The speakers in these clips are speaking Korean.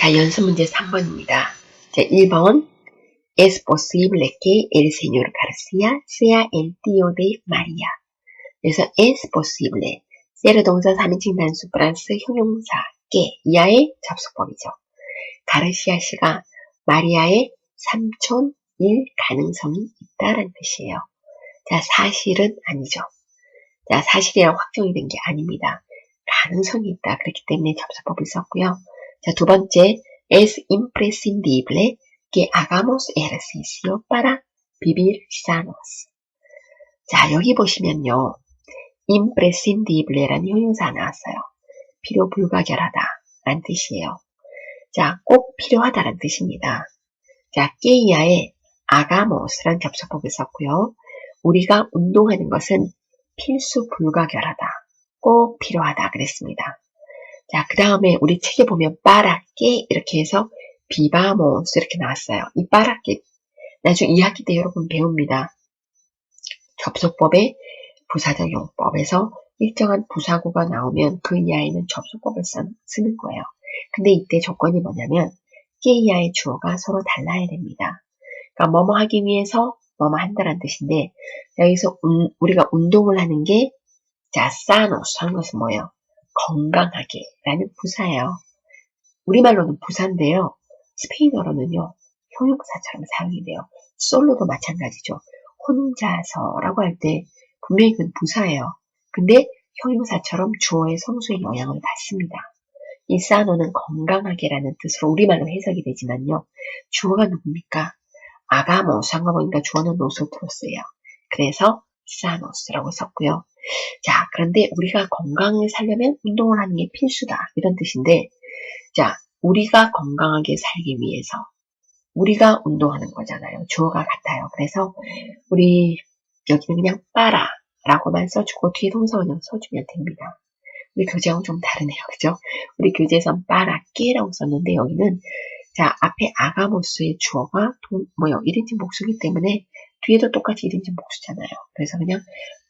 자, 연습 문제 3번입니다. 자, 1번. Es posible que el señor García sea el tío de María. 그래서 es posible. ser 동사 3인칭 단수 플러스 형용사 que 이하의 접속법이죠. 가르시아 씨가 마리아의 삼촌일 가능성이 있다라는 뜻이에요. 자, 사실은 아니죠. 자, 사실이랑 확정이 된 게 아닙니다. 가능성이 있다. 그렇기 때문에 접속법을 썼고요. 자, 두 번째, es imprescindible que hagamos ejercicio para vivir sanos. 자, 여기 보시면요. imprescindible라는 형용사 나왔어요. 필요 불가결하다 라는 뜻이에요. 자, 꼭 필요하다라는 뜻입니다. 자, 깨이아에 agamos라는 접속법을 썼고요. 우리가 운동하는 것은 필수 불가결하다. 꼭 필요하다 그랬습니다. 자, 그 다음에 우리 책에 보면 빠라깨 이렇게 해서 비바모스 이렇게 나왔어요. 이 빠라깨 나중에 2학기 때 여러분 배웁니다. 접속법의 부사적 용법에서 일정한 부사구가 나오면 그 이하에는 접속법을 쓰는 거예요. 근데 이때 조건이 뭐냐면 깨 이하의 주어가 서로 달라야 됩니다. 그러니까 뭐뭐 하기 위해서 뭐뭐 한다는 뜻인데 여기서 우리가 운동을 하는 게 자, 사노스 하는 것은 뭐예요? 건강하게 라는 부사예요. 우리말로는 부사인데요. 스페인어로는요. 형용사처럼 사용이 돼요. 솔로도 마찬가지죠. 혼자서라고 할 때 분명히 그건 부사예요. 근데 형용사처럼 주어의 성수의 영향을 받습니다. 이 사노는 건강하게라는 뜻으로 우리말로 해석이 되지만요. 주어가 누굽니까? 아가모스한 거 보니까 주어는 노소트로스예요. 그래서 사노스라고 썼고요. 자, 그런데 우리가 건강을 살려면 운동을 하는 게 필수다. 이런 뜻인데, 자, 우리가 건강하게 살기 위해서 우리가 운동하는 거잖아요. 주어가 같아요. 그래서 우리 여기는 그냥 빠라 라고만 써주고 뒤에 동사원형 써주면 됩니다. 우리 교재하고 좀 다르네요. 그죠? 우리 교재에선 빠라 깨라고 썼는데 여기는 자, 앞에 아가모스의 주어가 뭐요? 1인칭 복수기 때문에 뒤에도 똑같이 1인칭 복수잖아요. 그래서 그냥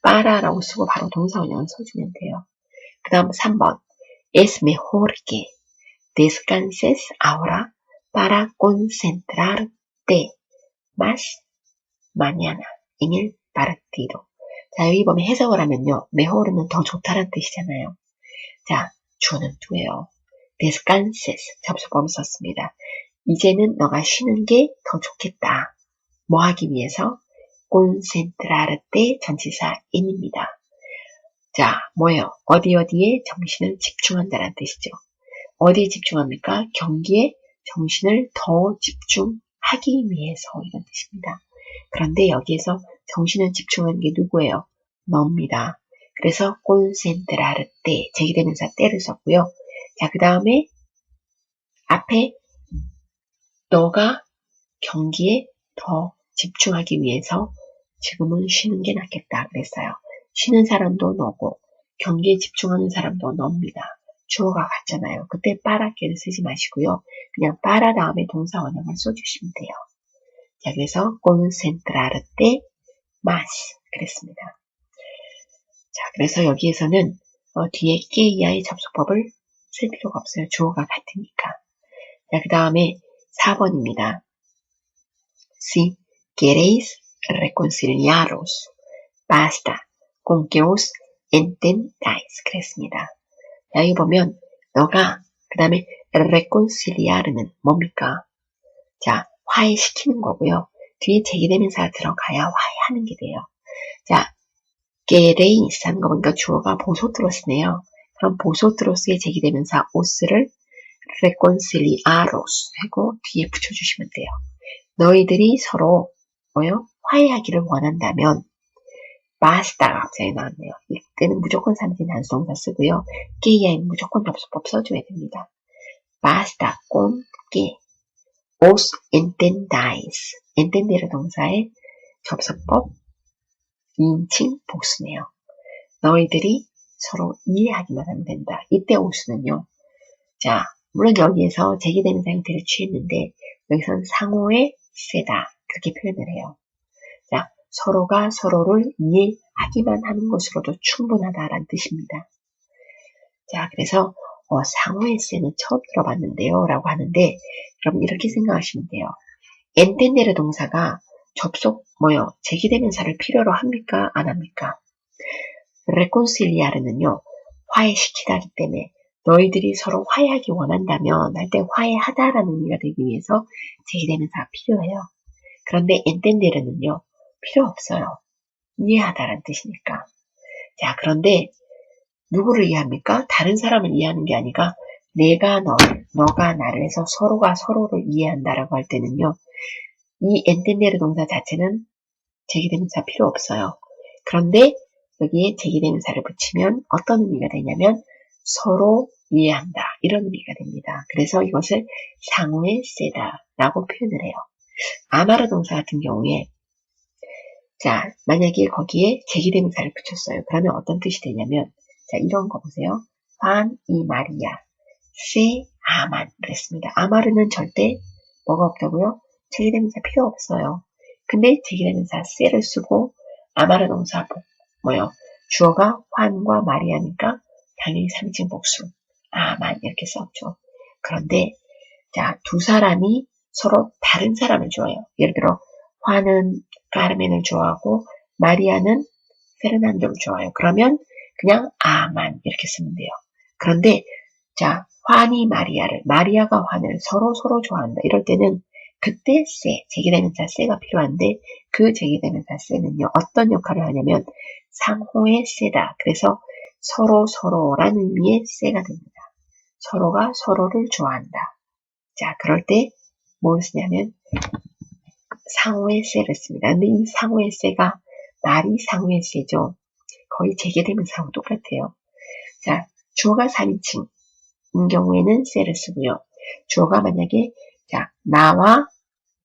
빠라라고 쓰고 바로 동사원형을 써주면 돼요. 그 다음 3번. Es mejor que descanses ahora para concentrarte más mañana en el partido. 자, 여기 보면 해석을 하면요. mejor는 더 좋다라는 뜻이잖아요. 자, 주어는 to예요. descanses 접속법을 썼습니다. 이제는 너가 쉬는 게 더 좋겠다. 뭐 하기 위해서? concentrarte 전치사 in입니다. 자, 뭐예요? 어디에 정신을 집중한다는 뜻이죠. 어디에 집중합니까? 경기에 정신을 더 집중하기 위해서 이런 뜻입니다. 그런데 여기에서 정신을 집중하는 게 누구예요? 너입니다. 그래서 concentrarte 제기대명사 때를 썼고요. 자, 그 다음에 앞에 너가 경기에 더 집중하기 위해서 지금은 쉬는 게 낫겠다 그랬어요. 쉬는 사람도 너고 경기에 집중하는 사람도 너입니다. 주어가 같잖아요. 그때 빠라깨를 쓰지 마시고요. 그냥 빠라 다음에 동사 원형을 써주시면 돼요. 자, 그래서 concentrarte más 그랬습니다. 자, 그래서 여기에서는 뒤에 que 이하의 접속법을 쓸 필요가 없어요. 주어가 같으니까. 자, 그 다음에 4번입니다. Si queréis reconciliaros, basta con que os entendáis. 그랬습니다. 자, 여기 보면 너가 그 다음에 reconciliar는 뭡니까? 자, 화해시키는 거고요. 뒤에 제기대명사가 들어가야 화해하는 게 돼요. 자, queréis 하는 거 보니까 주어가 보소트로스네요. 그럼 보소트로스의 제기대명사 os를 reconciliaros 하고 뒤에 붙여주시면 돼요. 너희들이 서로 뭐요? 화해하기를 원한다면 basta가 갑자기 나왔네요. 이때는 무조건 3진 단수동사 쓰고요. que는 무조건 접속법 써줘야 됩니다. basta con que os entendáis. entender의 동사의 접속법 2인칭 복수네요. 너희들이 서로 이해하기만 하면 된다. 이때 os는요. 자, 물론 여기에서 제기되는 형태를 취했는데 여기서는 상호의 세다 그렇게 표현을 해요. 자, 서로가 서로를 이해하기만 하는 것으로도 충분하다라는 뜻입니다. 자, 그래서 상호에세는 처음 들어봤는데요. 라고 하는데, 그럼 이렇게 생각하시면 돼요. 엔텐데르 동사가 제기대명사를 필요로 합니까? 안 합니까? 레콘실리아르는요, 화해시키다기 때문에 너희들이 서로 화해하기 원한다면 할 때 화해하다라는 의미가 되기 위해서 제기대명사가 필요해요. 그런데 엔텐데르는요, 필요 없어요. 이해하다라는 뜻이니까. 자, 그런데 누구를 이해합니까? 다른 사람을 이해하는 게 아니라 내가 너를, 너가 나를 해서 서로가 서로를 이해한다라고 할 때는요. 이 엔텐데르 동사 자체는 제기대명사 필요 없어요. 그런데 여기에 제기대명사를 붙이면 어떤 의미가 되냐면 서로 이해한다 이런 의미가 됩니다. 그래서 이것을 상호의 세다라고 표현을 해요. 아마르 동사 같은 경우에 자 만약에 거기에 제기대명사를 붙였어요. 그러면 어떤 뜻이 되냐면 자 이런 거 보세요. Juan y María se aman 그랬습니다. 아마르는 절대 뭐가 없다고요? 제기대명사 필요 없어요. 근데 제기대명사 se를 쓰고 아마르 동사 주어가 환과 마리아니까 당연히 3인칭 복수 아만 이렇게 썼죠. 그런데 자 두 사람이 서로 다른 사람을 좋아해요. 예를 들어 환은 까르멘을 좋아하고 마리아는 페르난도를 좋아해요. 그러면 그냥 아만 이렇게 쓰면 돼요. 그런데 자 환이 마리아가 환을 서로 좋아한다. 이럴 때는 그때 제기대명사 세가 필요한데 그 제기대명사 세는요. 어떤 역할을 하냐면 상호의 세다. 그래서 서로라는 의미의 세가 됩니다. 서로가 서로를 좋아한다. 자 그럴 때 뭘 쓰냐면 상호의 세를 씁니다. 근데 이 상호의 세가 말이 상호의 세죠. 거의 제기대명사하고 똑같아요. 자 주어가 3인칭인 경우에는 세를 쓰고요. 주어가 만약에 자 나와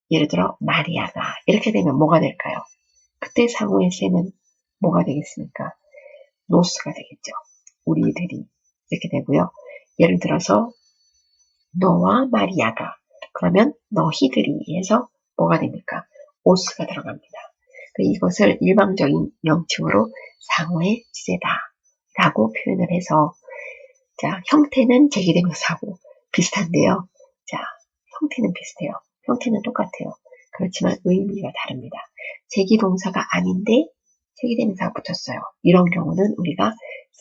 예를 들어 마리아가 이렇게 되면 뭐가 될까요? 그때 상호의 세는 뭐가 되겠습니까? 노스가 되겠죠. 우리들이 이렇게 되고요. 예를 들어서 너와 마리아가 그러면 너희들이 해서 뭐가 됩니까? 오스가 들어갑니다. 이것을 일방적인 명칭으로 상호의 세다라고 표현을 해서 자 형태는 제기대명사하고 비슷한데요. 자 형태는 비슷해요. 형태는 똑같아요. 그렇지만 의미가 다릅니다. 제기동사가 아닌데 제기대명사가 붙었어요. 이런 경우는 우리가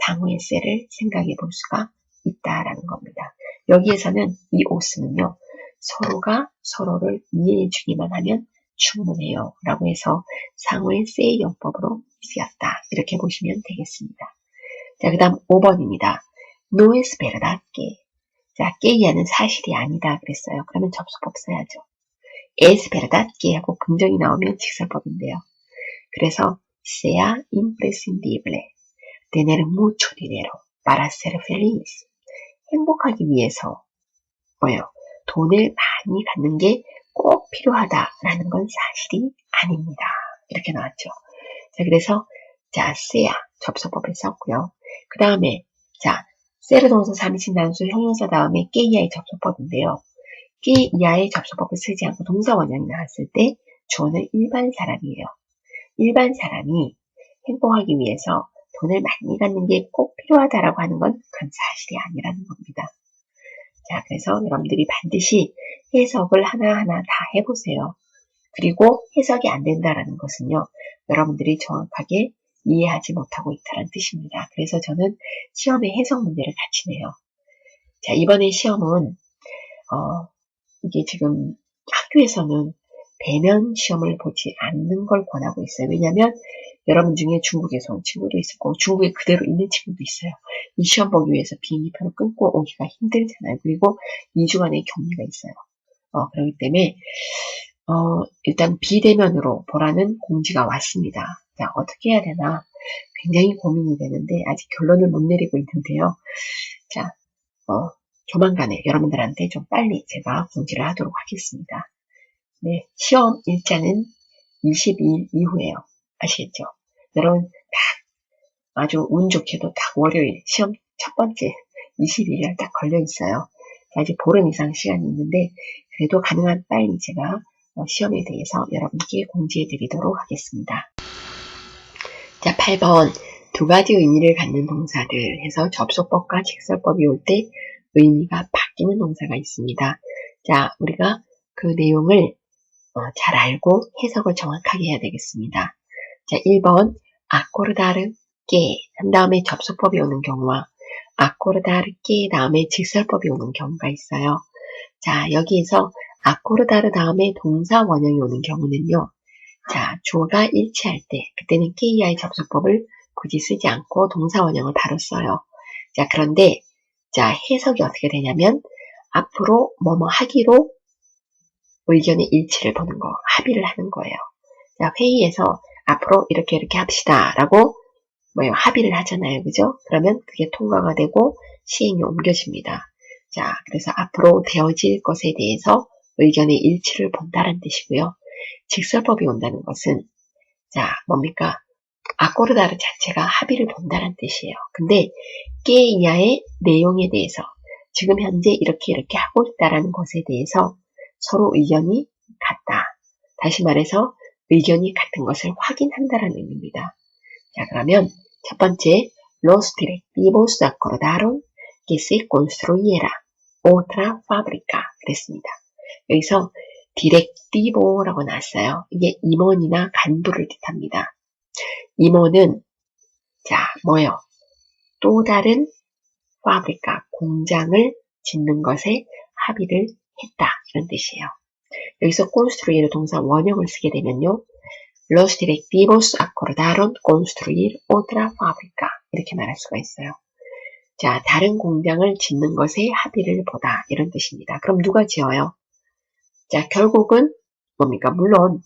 상호의 세를 생각해 볼 수가 있다라는 겁니다. 여기에서는 이 오스는요. 서로가 서로를 이해해 주기만 하면 충분해요. 라고 해서 상호의 세의 용법으로 쓰였다. 이렇게 보시면 되겠습니다. 자, 그 다음 5번입니다. No es verdad que. 자, que야는 사실이 아니다 그랬어요. 그러면 접속법 써야죠. es verdad que 하고 긍정이 나오면 직설법인데요. 그래서 sea imprescindible tener mucho dinero para ser feliz. 행복하기 위해서 돈을 많이 갖는 게 꼭 필요하다라는 건 사실이 아닙니다. 이렇게 나왔죠. 자, 그래서 자, sea 접속법을 썼고요. 그 다음에 자, 세르 동사 3인칭 단수 형용사 다음에 깨이아의 접속법인데요. 깨이아의 접속법을 쓰지 않고 동사 원형이 나왔을 때 주어는 일반 사람이에요. 일반 사람이 행복하기 위해서 돈을 많이 갖는 게 꼭 필요하다라고 하는 건 그건 사실이 아니라는 겁니다. 자, 그래서 여러분들이 반드시 해석을 하나하나 다 해보세요. 그리고 해석이 안 된다라는 것은요. 여러분들이 정확하게 이해하지 못하고 있다는 뜻입니다. 그래서 저는 시험에 해석 문제를 같이 내요. 자, 이번에 시험은 이게 지금 학교에서는 대면 시험을 보지 않는 걸 권하고 있어요. 왜냐하면 여러분 중에 중국에서 온 친구도 있을 거고 중국에 그대로 있는 친구도 있어요. 이 시험 보기 위해서 비행기표를 끊고 오기가 힘들잖아요. 그리고 2주간의 격리가 있어요. 그렇기 때문에 일단 비대면으로 보라는 공지가 왔습니다. 자, 어떻게 해야 되나 굉장히 고민이 되는데 아직 결론을 못 내리고 있는데요. 자, 조만간에 여러분들한테 좀 빨리 제가 공지를 하도록 하겠습니다. 네, 시험 일자는 22일 이후에요. 아시겠죠? 여러분 딱 아주 운 좋게도 딱 월요일 시험 첫 번째 22일 딱 걸려 있어요. 아직 보름 이상 시간이 있는데 그래도 가능한 빨리 제가 시험에 대해서 여러분께 공지해 드리도록 하겠습니다. 자, 8번 두 가지 의미를 갖는 동사들 해서 접속법과 직설법이 올 때 의미가 바뀌는 동사가 있습니다. 자, 우리가 그 내용을 잘 알고 해석을 정확하게 해야 되겠습니다. 자, 1번 acordar que 한 다음에 접속법이 오는 경우와 acordar que 다음에 직설법이 오는 경우가 있어요. 자, 여기에서 acordar 다음에 동사 원형이 오는 경우는요. 자, 주어가 일치할 때 그때는 ke의 접속법을 굳이 쓰지 않고 동사 원형을 바로 써요. 자, 그런데 자, 해석이 어떻게 되냐면 앞으로 뭐뭐 하기로 의견의 일치를 보는 거, 합의를 하는 거예요. 자, 회의에서 앞으로 이렇게 합시다 라고 합의를 하잖아요. 그죠? 그러면 그게 통과가 되고 시행이 옮겨집니다. 자, 그래서 앞으로 되어질 것에 대해서 의견의 일치를 본다는 뜻이고요. 직설법이 온다는 것은 자, 뭡니까? 아코르다르 자체가 합의를 본다는 뜻이에요. 근데 깨 이하의 내용에 대해서 지금 현재 이렇게 하고 있다라는 것에 대해서 서로 의견이 같다. 다시 말해서 의견이 같은 것을 확인한다라는 의미입니다. 자, 그러면 첫 번째, los directivos acordaron que se construyera otra fábrica 그랬습니다. 여기서 directivo라고 나왔어요. 이게 임원이나 간부를 뜻합니다. 임원은 자, 뭐요? 또 다른 파브리카, 공장을 짓는 것에 합의를 했다. 이런 뜻이에요. 여기서 construir 동사 원형을 쓰게 되면요. Los directivos acordaron construir otra fábrica. 이렇게 말할 수가 있어요. 자, 다른 공장을 짓는 것에 합의를 보다. 이런 뜻입니다. 그럼 누가 지어요? 자, 결국은 뭡니까? 물론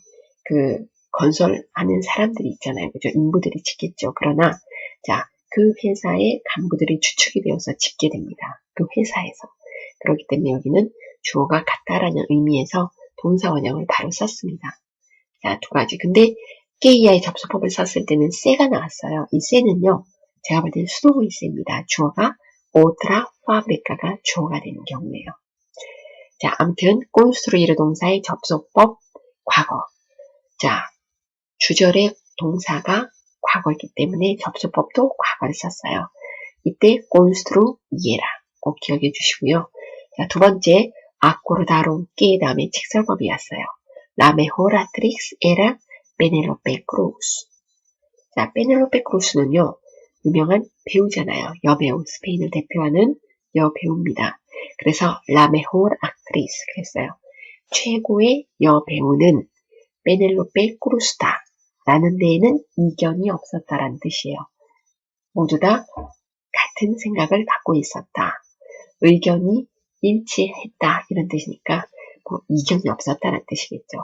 그 건설하는 사람들이 있잖아요. 그죠? 인부들이 짓겠죠. 그러나 자, 그 회사의 간부들이 주축이 되어서 짓게 됩니다. 그 회사에서. 그렇기 때문에 여기는 주어가 같다라는 의미에서 동사 원형을 바로 썼습니다. 자, 두 가지. 근데 깨이아의 접속법을 썼을 때는 세가 나왔어요. 이 세는요, 제가 볼 때는 수동의 세입니다. 주어가 otra fábrica가 주어가 되는 경우예요. 자, 아무튼 construir 동사의 접속법 과거. 자, 주절의 동사가 과거이기 때문에 접속법도 과거를 썼어요. 이때 construyera 꼭 기억해 주시고요. 자, 두 번째 acordaron que 다음에 직설법이 왔어요. La mejor actriz era Penélope Cruz. 자, 페넬로페 크루스는요, 유명한 배우잖아요. 여배우, 스페인을 대표하는 여배우입니다. 그래서 La mejor actriz 그랬어요. 최고의 여배우는 페넬로페 크루스다. 라는 데에는 이견이 없었다라는 뜻이에요. 모두 다 같은 생각을 갖고 있었다. 의견이 일치했다. 이런 뜻이니까 이견이 없었다는 뜻이겠죠.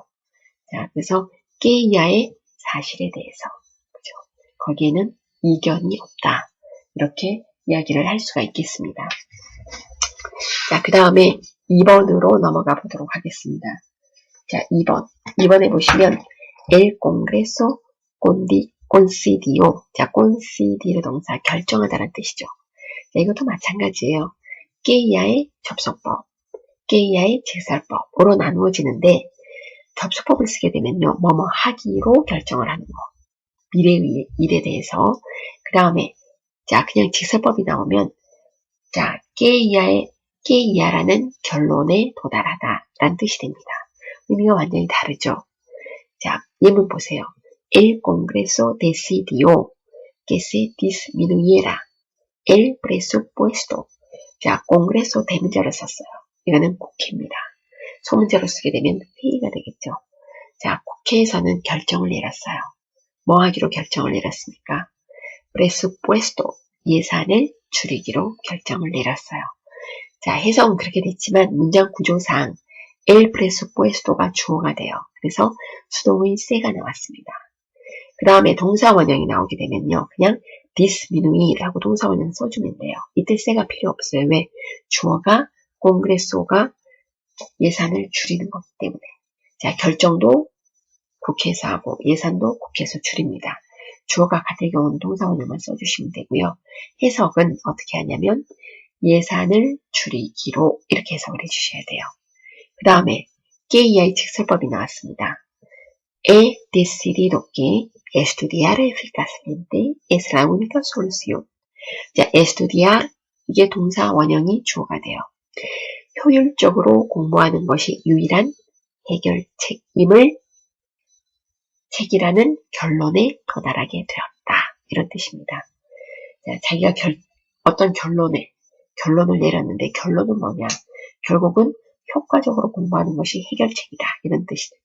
자, 그래서 깨이아의 사실에 대해서 그죠? 거기에는 이견이 없다. 이렇게 이야기를 할 수가 있겠습니다. 자, 그 다음에 2번으로 넘어가 보도록 하겠습니다. 자, 2번에 보시면 El Congreso concedió. 자, conced를 동사 결정하다는 뜻이죠. 자, 이것도 마찬가지예요. 깨이아의 접속법, 깨이아의 직설법으로 나누어지는데 접속법을 쓰게 되면요. 뭐뭐 하기로 결정을 하는 거. 미래의 일에 대해서. 그 다음에 자, 그냥 직설법이 나오면 자, 깨이아라는 결론에 도달하다 라는 뜻이 됩니다. 의미가 완전히 다르죠. 자, 예문 보세요. El Congreso decidió que se disminuyera el presupuesto. 자, Congreso 대문자로 썼어요. 이거는 국회입니다. 소문자로 쓰게 되면 회의가 되겠죠. 자, 국회에서는 결정을 내렸어요. 뭐 하기로 결정을 내렸습니까? presupuesto, 예산을 줄이기로 결정을 내렸어요. 자, 해석은 그렇게 됐지만 문장 구조상 el presupuesto가 주어가 돼요. 그래서 수동의 se가 나왔습니다. 그 다음에 동사 원형이 나오게 되면요. 그냥 disminue라고 동사 원형 써주면 돼요. 이때 se가 필요 없어요. 왜? 주어가 congreso가 예산을 줄이는 거기 때문에. 자, 결정도 국회에서 하고 예산도 국회에서 줄입니다. 주어가 같을 경우는 동사 원형만 써주시면 되고요. 해석은 어떻게 하냐면 예산을 줄이기로 이렇게 해석을 해주셔야 돼요. 그 다음에 깨이아의 직설법이 나왔습니다. He decidido que estudiar eficazmente es la única solución. 자, estudiar 이게 동사 원형이 주어가 돼요. 효율적으로 공부하는 것이 유일한 책이라는 결론에 도달하게 되었다. 이런 뜻입니다. 자, 자기가 어떤 결론을 내렸는데 결론은 뭐냐? 결국은 효과적으로 공부하는 것이 해결책이다. 이런 뜻이죠.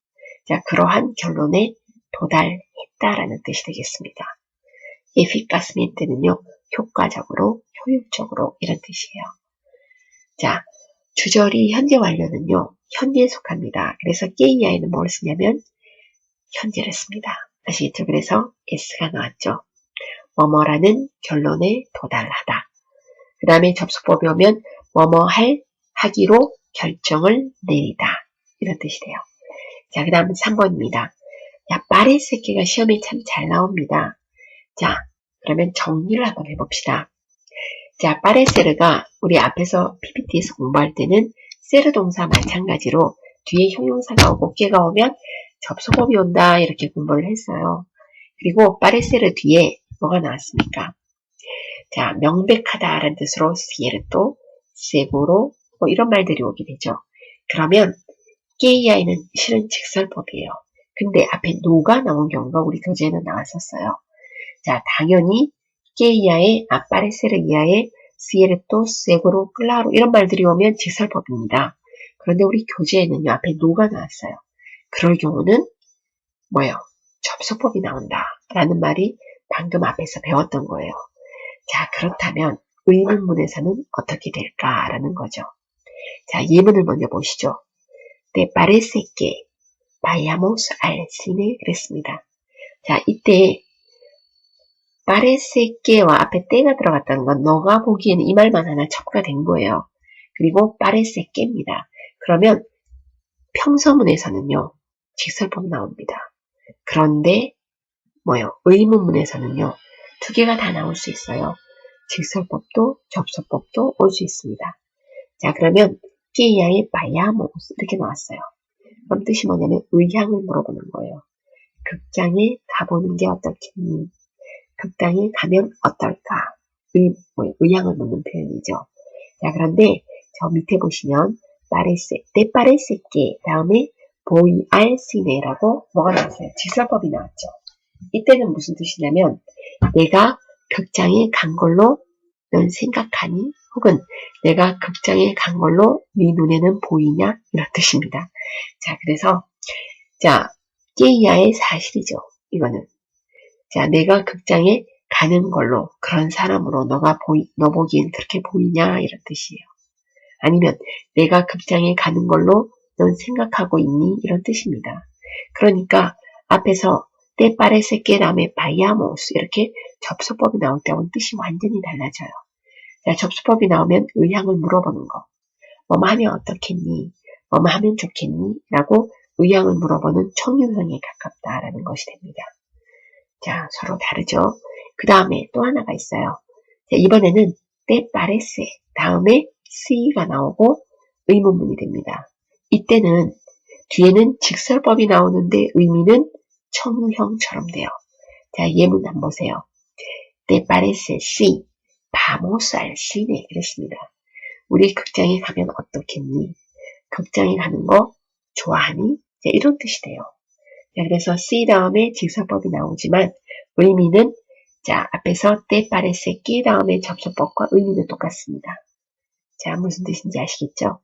자, 그러한 결론에 도달했다라는 뜻이 되겠습니다. eficazmente는요, 효과적으로, 효율적으로 이런 뜻이에요. 자, 주절이 현재 완료는요, 현재에 속합니다. 그래서 깨이아에는 뭘 쓰냐면 현재를 씁니다. 아시겠죠? 그래서 s가 나왔죠. 뭐뭐라는 결론에 도달하다. 그 다음에 접수법이 오면 뭐뭐 하기로 결정을 내리다. 이런 뜻이 돼요. 자, 그 다음 3번입니다. 야, 빠레세끼가 시험에 참 잘 나옵니다. 자, 그러면 정리를 한번 해봅시다. 자, 빠레세르가 우리 앞에서 PPT에서 공부할 때는 세르 동사 마찬가지로 뒤에 형용사가 오고 깨가 오면 접수법이 온다 이렇게 공부를 했어요. 그리고 빠레세르 뒤에 뭐가 나왔습니까? 자, 명백하다라는 뜻으로 시에르또, 세고로 뭐 이런 말들이 오게 되죠. 그러면 깨이아이는 실은 직설법이에요. 근데 앞에 노가 나온 경우가 우리 교재에는 나왔었어요. 자, 당연히 깨이아에 빠레세르이아에 시에르또, 세고로, 클라로 이런 말들이 오면 직설법입니다. 그런데 우리 교재에는요, 앞에 노가 나왔어요. 그럴 경우는 뭐예요? 접수법이 나온다 라는 말이 방금 앞에서 배웠던 거예요. 자, 그렇다면 의문문에서는 어떻게 될까라는 거죠. 자, 예문을 먼저 보시죠. Te parece que vayamos al cine? 그랬습니다. 자, 이때 parece que와 앞에 때가 들어갔다는 건 너가 보기에는 이 말만 하나 첨부가 된 거예요. 그리고 parece que입니다. 그러면 평서문에서는요, 직설법 나옵니다. 그런데 의문문에서는요, 두 개가 다 나올 수 있어요. 직설법도 접수법도 올 수 있습니다. 자, 그러면 깨이아의 바야모스 이렇게 나왔어요. 그럼 뜻이 뭐냐면 의향을 물어보는 거예요. 극장에 가보는 게 어떻겠니? 극장에 가면 어떨까? 의향을 묻는 표현이죠. 자, 그런데 저 밑에 보시면 te parece que 다음에 voy al cine라고 뭐가 나왔어요? 직설법이 나왔죠. 이때는 무슨 뜻이냐면 내가 극장에 간 걸로 넌 생각하니? 혹은 내가 극장에 간 걸로 네 눈에는 보이냐? 이런 뜻입니다. 자, 그래서 자, 깨이아의 사실이죠. 이거는. 자, 내가 극장에 가는 걸로 그런 사람으로 너 보기엔 그렇게 보이냐? 이런 뜻이에요. 아니면 내가 극장에 가는 걸로 넌 생각하고 있니? 이런 뜻입니다. 그러니까 앞에서 te parece que 다음에 vayamos 이렇게 접수법이 나올 때하고는 뜻이 완전히 달라져요. 자, 접수법이 나오면 의향을 물어보는 거. 뭐뭐 하면 어떻겠니? 뭐뭐 하면 좋겠니? 라고 의향을 물어보는 청유형에 가깝다라는 것이 됩니다. 자, 서로 다르죠? 그 다음에 또 하나가 있어요. 자, 이번에는 te parece 다음에 se가 나오고 의문문이 됩니다. 이때는 뒤에는 직설법이 나오는데 의미는 청유형처럼 돼요. 자, 예문 한번 보세요. Te parece si vamos al cine? 이랬습니다. 우리 극장에 가면 어떻겠니? 극장에 가는 거 좋아하니? 자, 이런 뜻이 돼요. 자, 그래서 si 다음에 직설법이 나오지만 의미는 자, 앞에서 te parece que 다음에 접수법과 의미는 똑같습니다. 자, 무슨 뜻인지 아시겠죠?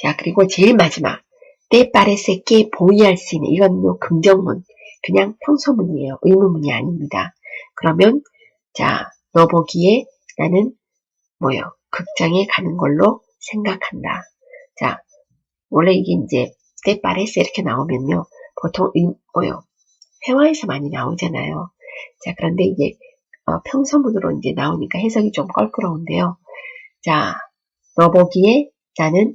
자, 그리고 제일 마지막 te parece que voy al cine 이건요 긍정문 그냥 평소문이에요. 의문문이 아닙니다. 그러면 자, 너 보기에 나는 극장에 가는 걸로 생각한다. 자, 원래 이게 이제 te parece 이렇게 나오면요 보통 회화에서 많이 나오잖아요. 자, 그런데 이게 평소문으로 이제 나오니까 해석이 좀 껄끄러운데요. 자, 너 보기에 나는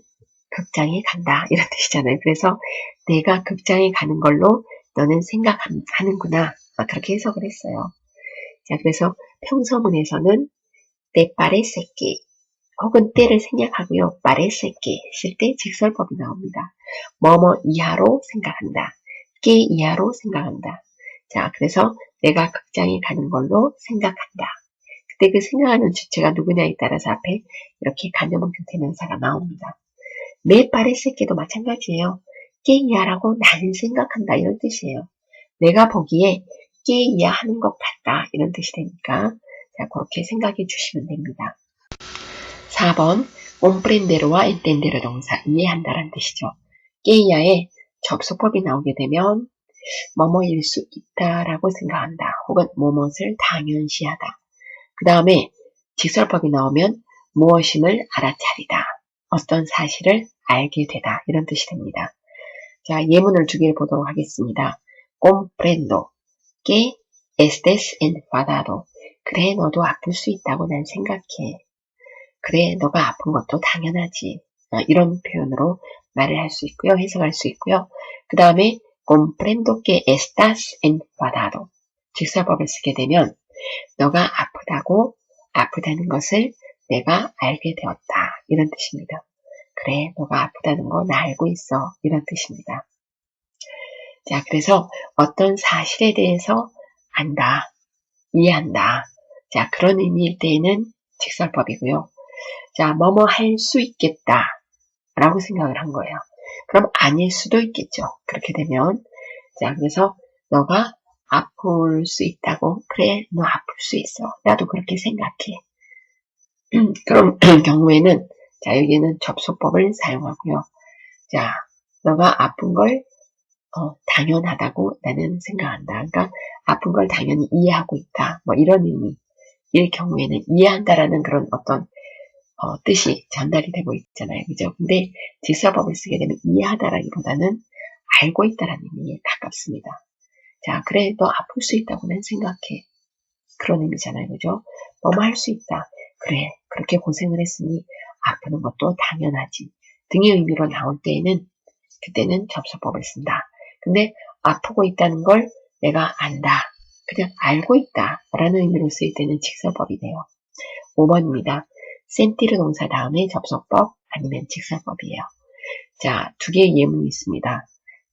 극장에 간다 이런 뜻이잖아요. 그래서 내가 극장에 가는 걸로 너는 생각하는구나 그렇게 해석을 했어요. 자, 그래서 평서문에서는 te parece que 혹은 때를 생략하고요. parece que 했을 때 직설법이 나옵니다. 뭐뭐 이하로 생각한다. que 이하로 생각한다. 자, 그래서 내가 극장에 가는 걸로 생각한다. 그 그때 그 생각하는 주체가 누구냐에 따라서 앞에 이렇게 간접문 교태명사가 나옵니다. Me parece que 도 마찬가지예요. que ya라고 나는 생각한다 이런 뜻이에요. 내가 보기에 que ya 하는 것 같다 이런 뜻이 되니까 자 그렇게 생각해 주시면 됩니다. 4번 comprender와 entender 동사 이해한다라는 뜻이죠. que ya에 접속법이 나오게 되면 뭐뭐일 수 있다라고 생각한다. 혹은 무엇을 당연시하다. 그 다음에 직설법이 나오면 무엇임을 알아차리다. 어떤 사실을 알게 되다. 이런 뜻이 됩니다. 자, 예문을 두 개를 보도록 하겠습니다. comprendo que estés enfadado. 그래, 너도 아플 수 있다고 난 생각해. 그래, 너가 아픈 것도 당연하지. 이런 표현으로 말을 할 수 있고요. 해석할 수 있고요. 그 다음에 comprendo que estás enfadado. 직설법을 쓰게 되면 너가 아프다는 것을 내가 알게 되었다. 이런 뜻입니다. 그래, 너가 아프다는 거 나 알고 있어. 이런 뜻입니다. 자, 그래서 어떤 사실에 대해서 안다, 이해한다. 자, 그런 의미일 때에는 직설법이고요. 자, 뭐뭐 할 수 있겠다. 라고 생각을 한 거예요. 그럼 아닐 수도 있겠죠. 그렇게 되면. 자, 그래서 너가 아플 수 있다고? 그래, 너 아플 수 있어. 나도 그렇게 생각해. 그런 경우에는, 자, 여기는 접속법을 사용하고요. 자, 너가 아픈 걸, 당연하다고 나는 생각한다. 그러니까, 아픈 걸 당연히 이해하고 있다. 뭐, 이런 의미일 경우에는 이해한다라는 그런 어떤, 뜻이 전달이 되고 있잖아요. 그죠? 근데 직설법을 쓰게 되면 이해하다라기보다는 알고 있다라는 의미에 가깝습니다. 자, 그래, 너 아플 수 있다고 난 생각해. 그런 의미잖아요. 그죠? 뭐뭐 할 수 있다. 그래, 그렇게 고생을 했으니 아프는 것도 당연하지. 등의 의미로 나올 때에는, 그때는 접속법을 쓴다. 근데 아프고 있다는 걸 내가 안다. 그냥 알고 있다. 라는 의미로 쓰일 때는 직설법이 돼요. 5번입니다. sentir 동사 다음에 접속법 아니면 직설법이에요. 자, 두 개의 예문이 있습니다.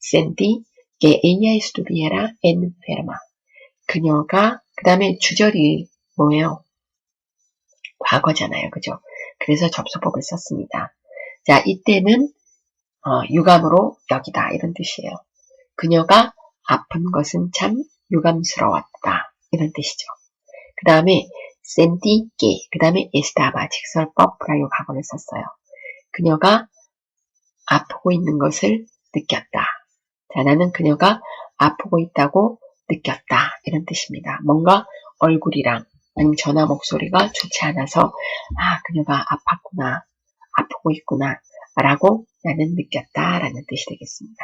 sentí que ella estuviera enferma. 그녀가, 그 다음에 주절이 뭐예요? 과거잖아요. 그죠? 그래서 접속법을 썼습니다. 자, 이때는 유감으로 여기다 이런 뜻이에요. 그녀가 아픈 것은 참 유감스러웠다. 이런 뜻이죠. 그 다음에 sentí que, 그 다음에 estaba 직설법 브라이오 과거를 썼어요. 그녀가 아프고 있는 것을 느꼈다. 자, 나는 그녀가 아프고 있다고 느꼈다. 이런 뜻입니다. 뭔가 얼굴이랑 아니면 전화 목소리가 좋지 않아서 그녀가 아팠구나. 아프고 있구나. 라고 나는 느꼈다. 라는 뜻이 되겠습니다.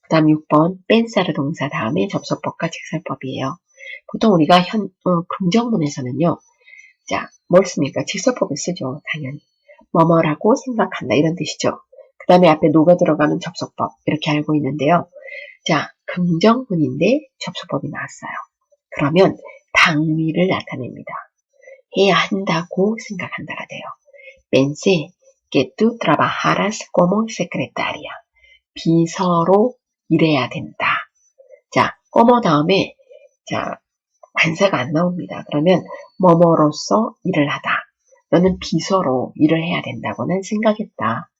그 다음 6번 pensar 동사 다음에 접속법과 직설법이에요. 보통 우리가 긍정문에서는요. 자, 뭘 씁니까? 직설법을 쓰죠. 당연히. 뭐뭐라고 생각한다. 이런 뜻이죠. 그 다음에 앞에 노가 들어가는 접속법 이렇게 알고 있는데요. 자, 긍정문인데 접속법이 나왔어요. 그러면 당위를 나타냅니다. 해야 한다고 생각한다가 돼요. Pensé que tú trabajaras como secretaria. 비서로 일해야 된다. 자, como 다음에 자 관사가 안 나옵니다. 그러면 뭐뭐로서 일을 하다. 너는 비서로 일을 해야 된다고는 생각했다.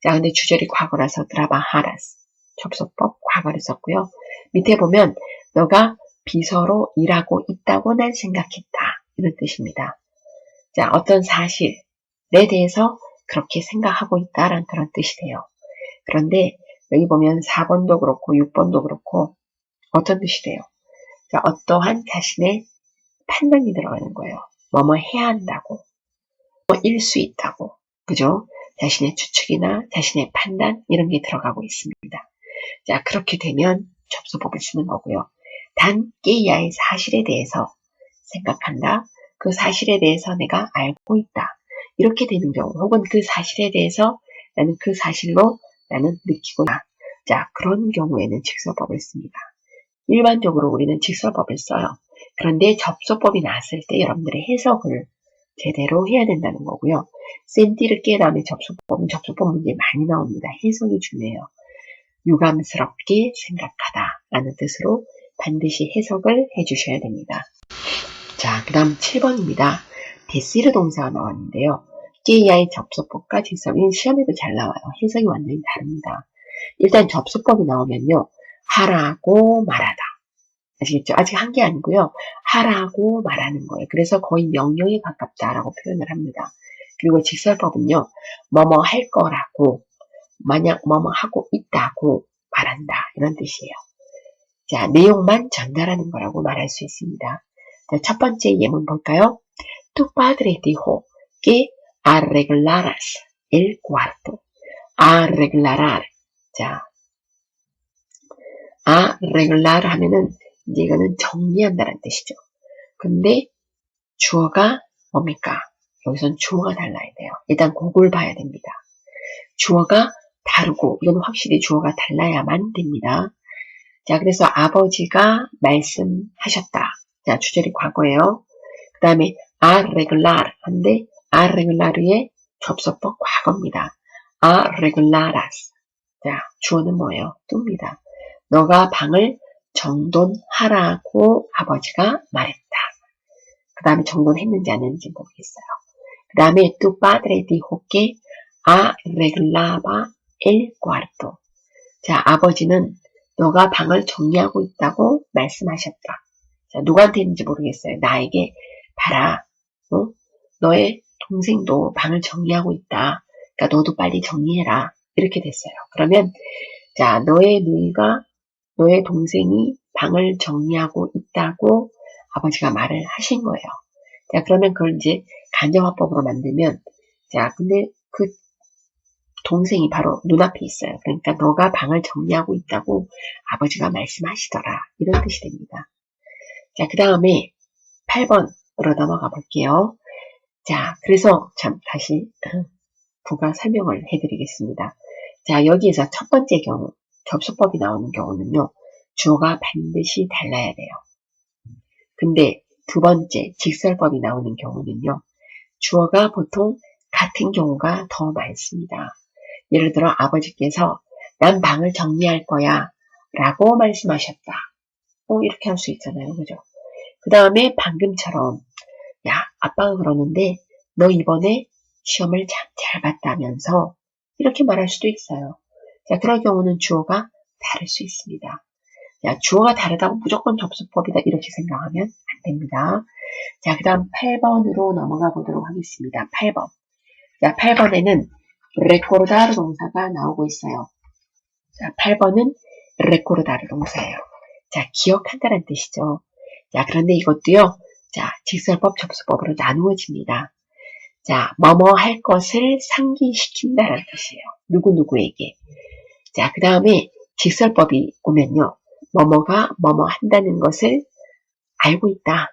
자, 근데 주절이 과거라서 trabajaras. 접속법 과거를 썼고요. 밑에 보면 너가 비서로 일하고 있다고 난 생각했다. 이런 뜻입니다. 자, 어떤 사실에 대해서 그렇게 생각하고 있다라는 그런 뜻이 돼요. 그런데 여기 보면 4번도 그렇고 6번도 그렇고 어떤 뜻이 돼요? 자, 어떠한 자신의 판단이 들어가는 거예요. 뭐뭐 해야 한다고. 일 수 있다고. 그죠? 자신의 추측이나 자신의 판단 이런 게 들어가고 있습니다. 자, 그렇게 되면 접속법을 쓰는 거고요. 단 깨야의 사실에 대해서 생각한다. 그 사실에 대해서 내가 알고 있다. 이렇게 되는 경우 혹은 그 사실에 대해서 나는 그 사실로 나는 느끼구나. 자, 그런 경우에는 직설법을 씁니다. 일반적으로 우리는 직설법을 써요. 그런데 접속법이 나왔을 때 여러분들의 해석을 제대로 해야 된다는 거고요. 센티를 깨 다음에 접속법 문제 많이 나옵니다. 해석이 중요해요. 유감스럽게 생각하다 라는 뜻으로 반드시 해석을 해주셔야 됩니다. 자, 그 다음 7번입니다. 데시르 동사가 나왔는데요. 깨야의 접속법과 직설법은 시험에도 잘 나와요. 해석이 완전히 다릅니다. 일단 접속법이 나오면요. 하라고 말하다. 아시겠죠? 아직 한 게 아니고요. 하라고 말하는 거예요. 그래서 거의 명령에 가깝다라고 표현을 합니다. 그리고 직설법은요. 뭐뭐 할 거라고, 만약 뭐뭐 하고 있다고 말한다. 이런 뜻이에요. 자, 내용만 전달하는 거라고 말할 수 있습니다. 자, 첫 번째 예문 볼까요? Tu padre dijo que arreglaras el cuarto. arreglar. 자, arreglar 하면은 이제 이거는 정리한다는 뜻이죠. 근데 주어가 뭡니까? 여기선 주어가 달라야 돼요. 일단 그걸 봐야 됩니다. 주어가 다르고 이건 확실히 주어가 달라야만 됩니다. 자, 그래서 아버지가 말씀하셨다. 자, 주절이 과거예요. 그 다음에 arreglar 한데 arreglar의 접속법 과거입니다. arreglaras. 자, 주어는 뭐예요? 뚜입니다. 너가 방을 정돈하라고 아버지가 말했다. 그 다음에 정돈했는지 안 했는지 모르겠어요. 그 다음에 tu padre dijo que arreglaba el cuarto. 자, 아버지는 너가 방을 정리하고 있다고 말씀하셨다. 자, 누구한테 했는지 모르겠어요. 나에게 봐라. 너의 동생도 방을 정리하고 있다. 그러니까 너도 빨리 정리해라. 이렇게 됐어요. 그러면 자, 너의 동생이 방을 정리하고 있다고 아버지가 말을 하신 거예요. 자, 그러면 그걸 이제 간접화법으로 만들면 자, 근데 그 동생이 바로 눈앞에 있어요. 그러니까 너가 방을 정리하고 있다고 아버지가 말씀하시더라. 이런 뜻이 됩니다. 자, 그 다음에 8번으로 넘어가 볼게요. 자, 그래서 참 다시 부가 설명을 해드리겠습니다. 자, 여기에서 첫 번째 경우 접속법이 나오는 경우는요. 주어가 반드시 달라야 돼요. 근데 두 번째 직설법이 나오는 경우는요. 주어가 보통 같은 경우가 더 많습니다. 예를 들어 아버지께서 난 방을 정리할 거야 라고 말씀하셨다. 이렇게 할 수 있잖아요. 그죠? 그 다음에 방금처럼 야 아빠가 그러는데 너 이번에 시험을 잘 봤다면서 이렇게 말할 수도 있어요. 자, 그럴 경우는 주어가 다를 수 있습니다. 자, 주어가 다르다고 무조건 접속법이다 이렇게 생각하면 안 됩니다. 자, 그 다음 8번으로 넘어가 보도록 하겠습니다. 8번. 자, 8번에는 recordar 동사가 나오고 있어요. 자, 8번은 recordar 동사예요. 자, 기억한다는 뜻이죠. 자, 그런데 이것도요. 자, 직설법, 접속법으로 나누어집니다. 자, 뭐뭐 할 것을 상기시킨다는 뜻이에요. 누구누구에게. 자, 그 다음에 직설법이 오면요. 뭐뭐가 뭐뭐 한다는 것을 알고 있다.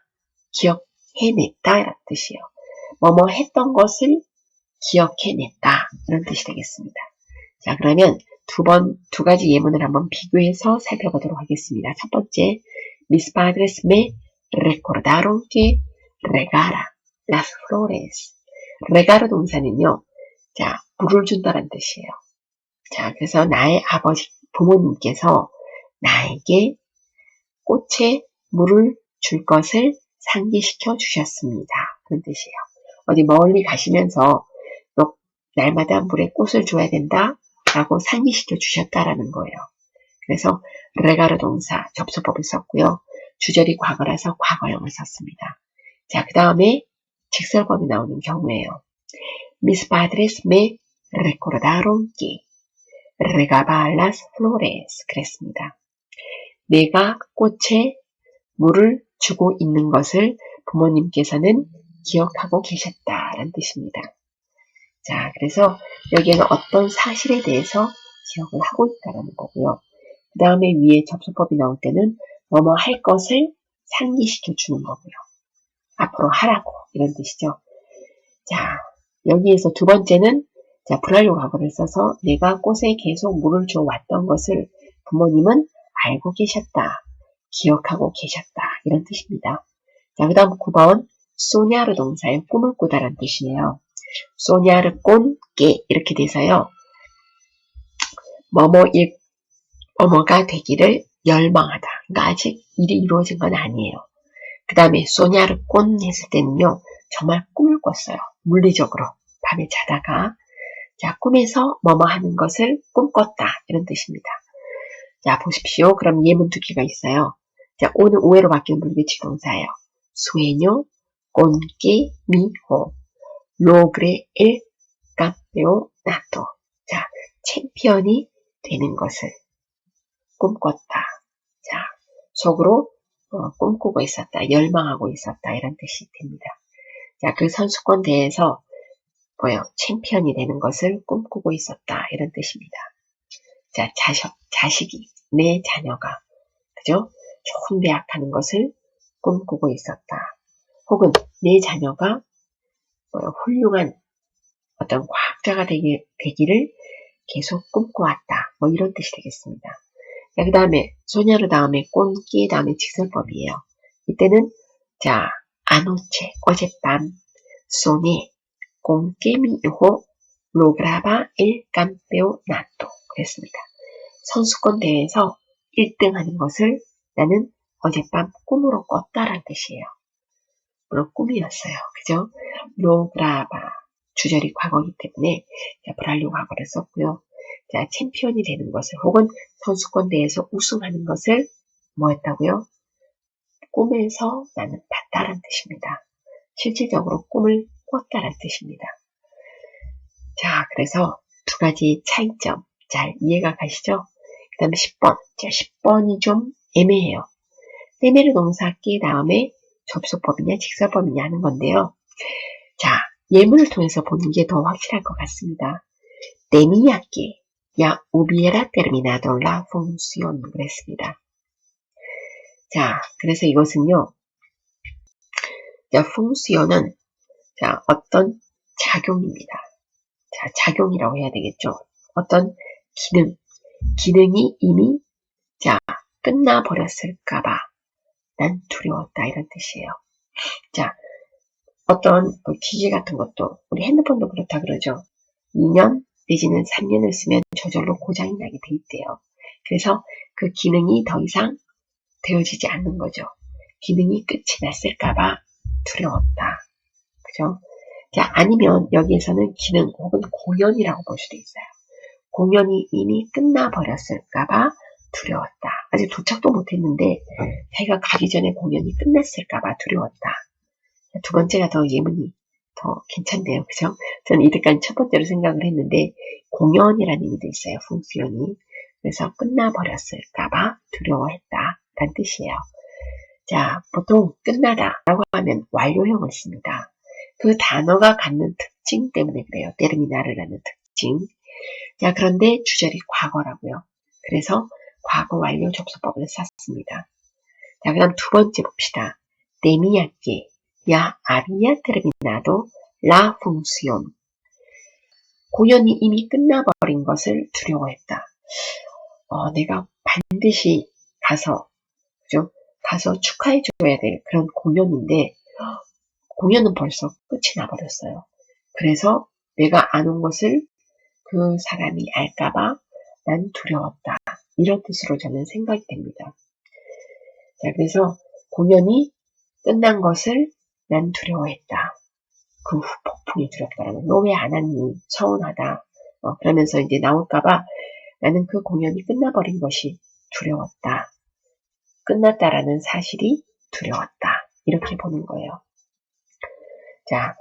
기억해냈다. 이런 뜻이에요. 뭐뭐 했던 것을 기억해냈다. 이런 뜻이 되겠습니다. 자, 그러면 두 가지 예문을 한번 비교해서 살펴보도록 하겠습니다. 첫 번째, mis padres me recordaron que regara las flores. regar 동사는요, 자, 물을 준다는 뜻이에요. 자, 그래서 나의 부모님께서 나에게 꽃에 물을 줄 것을 상기시켜 주셨습니다. 그런 뜻이에요. 어디 멀리 가시면서 날마다 물에 꽃을 줘야 된다 라고 상기시켜 주셨다라는 거예요. 그래서 레가르 동사 접속법을 썼고요. 주절이 과거라서 과거형을 썼습니다. 자, 그 다음에 직설법이 나오는 경우에요. Mis padres me recordaron que regaba las flores. 그랬습니다. 내가 꽃에 물을 주고 있는 것을 부모님께서는 기억하고 계셨다라는 뜻입니다. 자, 그래서 여기에는 어떤 사실에 대해서 기억을 하고 있다는 거고요. 그 다음에 위에 접속법이 나올 때는 뭐뭐 할 것을 상기시켜 주는 거고요. 앞으로 하라고 이런 뜻이죠. 자, 여기에서 두 번째는 자, 불완료 과거를 써서 내가 꽃에 계속 물을 줘 왔던 것을 부모님은 알고 계셨다. 기억하고 계셨다. 이런 뜻입니다. 자, 그 다음 9번 소냐르 동사의 꿈을 꾸다라는 뜻이에요. 소냐르 꼰게 이렇게 돼서요. 뭐뭐가 되기를 열망하다. 그러니까 아직 일이 이루어진 건 아니에요. 그 다음에 소냐르 꼰 했을 때는요. 정말 꿈을 꿨어요. 물리적으로. 밤에 자다가. 자, 꿈에서 뭐뭐 하는 것을 꿈꿨다. 이런 뜻입니다. 자, 보십시오. 그럼 예문 두 개가 있어요. 자, 오는 오해로 바뀌는 불규칙 동사예요. sueño con que mi hijo logre el campeonato. 자, 챔피언이 되는 것을 꿈꿨다. 자, 속으로 꿈꾸고 있었다. 열망하고 있었다. 이런 뜻이 됩니다. 자, 그 선수권 대회에서 챔피언이 되는 것을 꿈꾸고 있었다. 이런 뜻입니다. 자, 자식이, 내 자녀가, 그죠? 좋은 대학 가는 것을 꿈꾸고 있었다. 혹은 내 자녀가 훌륭한 어떤 과학자가 되기를 계속 꿈꿔왔다. 이런 뜻이 되겠습니다. 자, 그 다음에 소녀르 다음에 꼰끼 다음에 직설법이에요. 이때는 자, anoche, 어젯밤, soñé con que mi hijo lograba el campeonato. 그랬습니다. 선수권 대회에서 1등 하는 것을 나는 어젯밤 꿈으로 꿨다라는 뜻이에요. 물론 꿈이었어요. 그죠? lograba. 주절이 과거이기 때문에 불완료 과거를 썼고요. 자, 챔피언이 되는 것을 혹은 선수권 대회에서 우승하는 것을 뭐였다고요? 꿈에서 나는 봤다라는 뜻입니다. 실질적으로 꿈을 꿨다라는 뜻입니다. 자, 그래서 두 가지 차이점 잘 이해가 가시죠? 그 다음에 10번. 자, 10번이 좀 애매해요. 때메르 동사 끼 다음에 접속법이냐 직설법이냐 하는 건데요. 자, 예문을 통해서 보는 게 더 확실할 것 같습니다. tenía que ya hubiera terminado la función 그랬습니다. 자, 그래서 이것은요. 자, funcion은 자, 어떤 작용입니다. 자, 작용이라고 해야 되겠죠. 어떤 기능이 이미 자, 끝나버렸을까봐 난 두려웠다 이런 뜻이에요. 자, 어떤 기계 같은 것도 우리 핸드폰도 그렇다 그러죠. 2년 내지는 3년을 쓰면 저절로 고장이 나게 돼 있대요. 그래서 그 기능이 더 이상 되어지지 않는 거죠. 기능이 끝이 났을까봐 두려웠다. 그죠? 자, 아니면 여기에서는 기능 혹은 공연이라고 볼 수도 있어요. 공연이 이미 끝나버렸을까봐 두려웠다. 아직 도착도 못했는데 자기가 가기 전에 공연이 끝났을까봐 두려웠다. 두 번째가 더 예문이 더 괜찮네요. 그죠? 저는 이때까지 첫 번째로 생각을 했는데 공연이라는 의미도 있어요. 펑션이. 그래서 끝나버렸을까봐 두려워했다. 라는 뜻이에요. 자, 보통 끝나다 라고 하면 완료형을 씁니다. 그 단어가 갖는 특징 때문에 그래요. 테르미나르라는 특징. 자, 그런데 주절이 과거라고요. 그래서 과거 완료 접속법을 썼습니다. 자, 그럼 두 번째 봅시다. tenía que ya había terminado la función. 공연이 이미 끝나버린 것을 두려워했다. 내가 반드시 가서, 그죠? 가서 축하해줘야 될 그런 공연인데, 공연은 벌써 끝이 나버렸어요. 그래서 내가 안 온 것을 그 사람이 알까봐 난 두려웠다. 이런 뜻으로 저는 생각이 됩니다. 자, 그래서 공연이 끝난 것을 난 두려워했다. 그 후 폭풍이 두렵다라는. 너 왜 안 왔니? 서운하다. 그러면서 이제 나올까봐 나는 그 공연이 끝나버린 것이 두려웠다. 끝났다라는 사실이 두려웠다. 이렇게 보는 거예요. 자,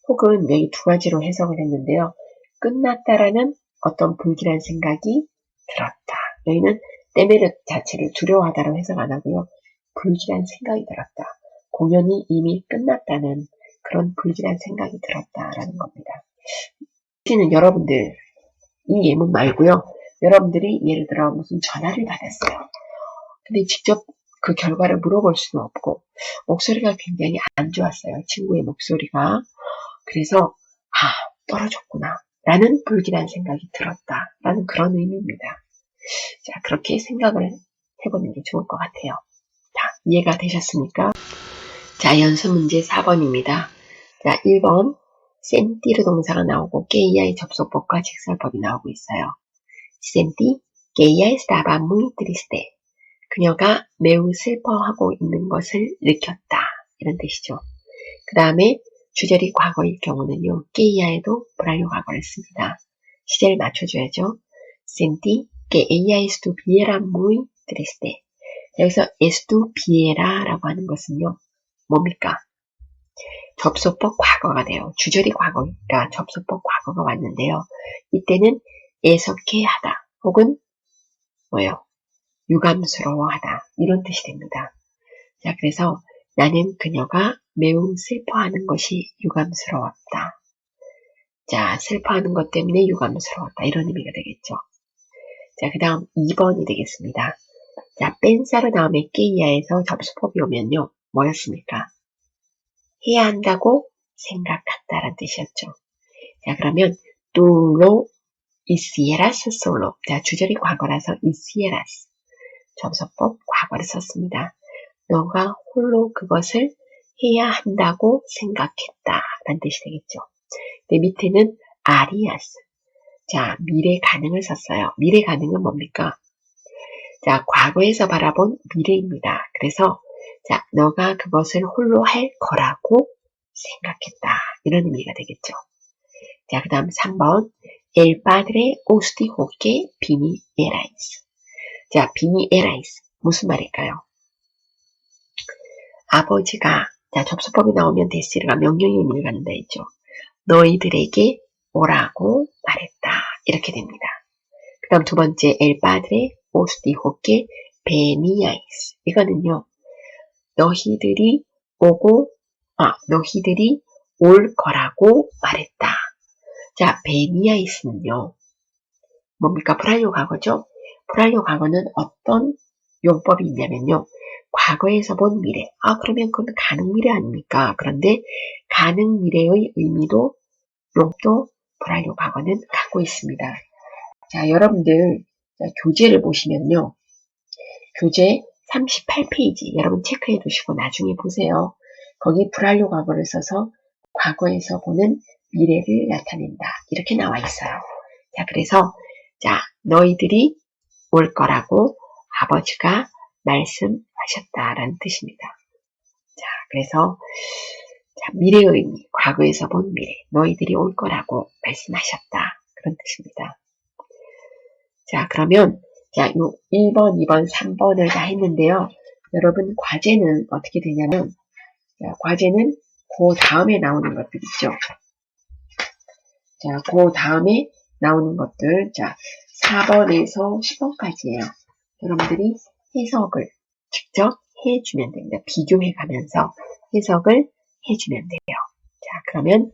혹은 여기 두 가지로 해석을 했는데요. 끝났다라는 어떤 불길한 생각이 들었다. 여기는 때메르 자체를 두려워하다라고 해석 안 하고요. 불길한 생각이 들었다. 공연이 이미 끝났다는 그런 불길한 생각이 들었다라는 겁니다. 혹시는 여러분들 이 예문 말고요. 여러분들이 예를 들어 무슨 전화를 받았어요. 근데 직접 그 결과를 물어볼 수는 없고 목소리가 굉장히 안 좋았어요. 친구의 목소리가. 그래서 떨어졌구나 라는 불길한 생각이 들었다 라는 그런 의미입니다. 자, 그렇게 생각을 해보는 게 좋을 것 같아요. 자, 이해가 되셨습니까? 자, 연습 문제 4번입니다. 자, 1번 센티르 동사가 나오고 게이아의 접속법과 직설법이 나오고 있어요. sentí que ella estaba muy triste. 그녀가 매우 슬퍼하고 있는 것을 느꼈다. 이런 뜻이죠. 그 다음에 주절이 과거일 경우는요, 깨이아에도 불완료 과거를 씁니다. 시제를 맞춰줘야죠. Sentí que ella estuviera muy triste. 여기서 estuviera라고 하는 것은요, 뭡니까? 접속법 과거가 돼요. 주절이 과거니까 접속법 과거가 왔는데요. 이때는 애석해하다 혹은 뭐요? 유감스러워하다 이런 뜻이 됩니다. 자, 그래서 나는 그녀가 매우 슬퍼하는 것이 유감스러웠다. 자, 슬퍼하는 것 때문에 유감스러웠다 이런 의미가 되겠죠. 자, 그 다음 2번이 되겠습니다. 자, 뺀사르 다음에 깨이아에서 접속법이 오면요. 뭐였습니까? 해야 한다고 생각한다라는 뜻이었죠. 자, 그러면 tú lo hicieras solo. 자, 주절이 과거라서 hicieras. 접속법 과거를 썼습니다. 너가 홀로 그것을 해야 한다고 생각했다 라는 뜻이 되겠죠. 네, 밑에는 harías. 자, 미래 가능을 썼어요. 미래 가능은 뭡니까? 자, 과거에서 바라본 미래입니다. 그래서 자, 너가 그것을 홀로 할 거라고 생각했다. 이런 의미가 되겠죠. 자, 그 다음 3번. El padre os dijo que vinierais. 자, vinierais. 무슨 말일까요? 아버지가, 자, 접속법이 나오면 데시르가 명령의 의미를 갖는다 했죠. 너희들에게 오라고 말했다. 이렇게 됩니다. 그 다음 두 번째, El padre os dijo que veníais. 이거는요, 너희들이 올 거라고 말했다. 자, 베니아이스는요, 뭡니까? 불완료 과거죠? 불완료 과거는 어떤 용법이 있냐면요, 과거에서 본 미래. 그러면 그건 가능 미래 아닙니까? 그런데 가능 미래의 의미도, 용도 불완료 과거는 갖고 있습니다. 자, 여러분들, 교재를 보시면요, 교재 38페이지 여러분 체크해 두시고 나중에 보세요. 거기 불완료 과거를 써서 과거에서 보는 미래를 나타낸다. 이렇게 나와 있어요. 자, 그래서 자, 너희들이 올 거라고 아버지가 말씀하셨다라는 뜻입니다. 자, 그래서 자, 미래의 의미, 과거에서 본 미래, 너희들이 올 거라고 말씀하셨다. 그런 뜻입니다. 자, 그러면 자, 요 1번, 2번, 3번을 다 했는데요. 여러분, 과제는 어떻게 되냐면, 자, 과제는 그 다음에 나오는 것들 있죠. 자, 그 다음에 나오는 것들, 자, 4번에서 10번까지예요. 여러분들이 해석을 직접 해주면 됩니다. 비교해 가면서 해석을 해주면 돼요. 자, 그러면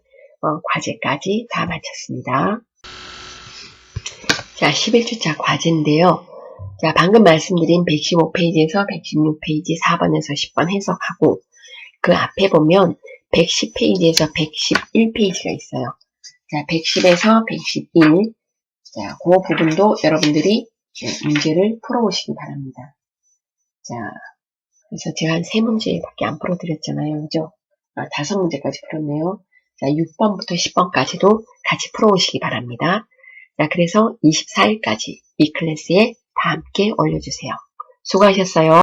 과제까지 다 마쳤습니다. 자, 11주차 과제인데요. 자, 방금 말씀드린 115페이지에서 116페이지 4번에서 10번 해석하고 그 앞에 보면 110페이지에서 111페이지가 있어요. 자, 110에서 111. 자, 그 부분도 여러분들이 문제를 풀어오시기 바랍니다. 자, 그래서 제가 한 3문제밖에 안 풀어드렸잖아요. 그죠? 5문제까지 풀었네요. 자, 6번부터 10번까지도 같이 풀어오시기 바랍니다. 자, 그래서 24일까지 이 클래스에 다 함께 올려주세요. 수고하셨어요.